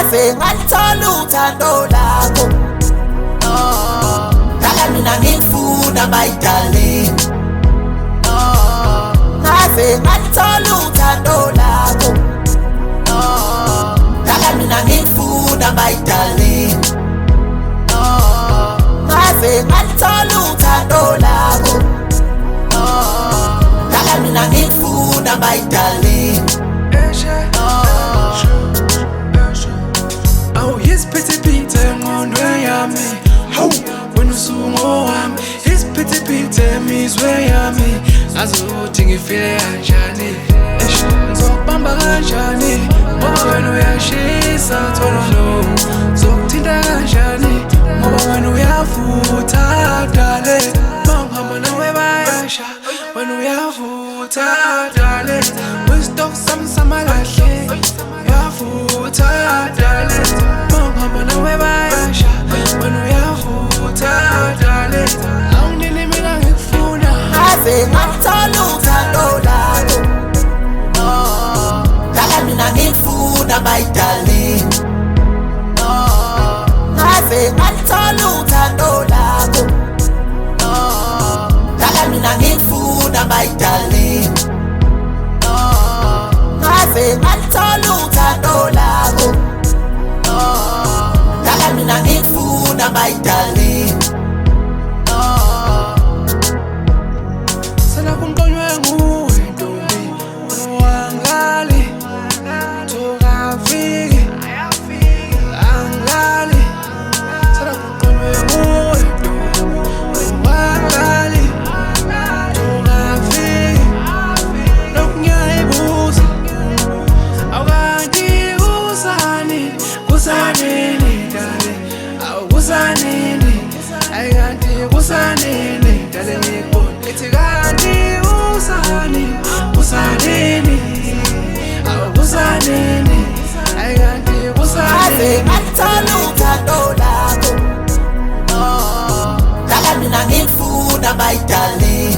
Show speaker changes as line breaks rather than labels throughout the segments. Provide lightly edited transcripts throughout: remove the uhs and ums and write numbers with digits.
Ave ngalithola uthando lakho Dala mina ngikufuna my darling Ave ngalithola uthando lakho Dala mina ngikufuna my darling Ave ngalithola uthando lakho Dala mina ngikufuna my darling
Isiphithi engqondweni yami hawu wena usungo wami isiphithi emizwe yami ngazi ukuthi ngifile kanjani ngizokubamba kanjani ngoba wena uyashisa tholo ngizokuthinta kanjani ngoba wena uyavutha dale mangihamba nawe bayasha wena uyavutha dale wisdom sami samalahle uyavutha dale Mama we bayasha wena uyavutha dale awunini mina ngikufuna
Ave ngalithola uthando lakho Dala mina ngikufuna my darling Ave ngalithola uthando lakho Dala mina ngikufuna my darling Ave ngalithola uthando lakho Dala mina ngikufuna my darling
Sana kumqonywe nguwe ntombi wangali Tokafiki angali Sana kumqonywe nguwe ntombi wangali Tokafiki Nokunyayibuza Awukanti kusani Kusanini dale Kusanini Aykanti kusanini dale ngikubona Ithi kanti kusanini Kusanini Kusanini Aykanti
Ave
kusanini
ngalithola uthando lakho Dala mina ngikufuna my darling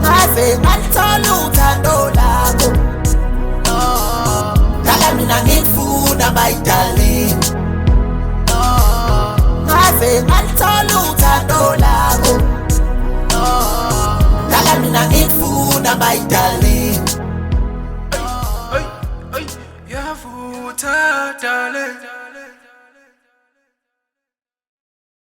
Ave ngalithola uthando lakho Dala mina ngikufuna my darling Ave ngalithola uthando lakho Dala mina ngikufuna my darling
Uyavutha dale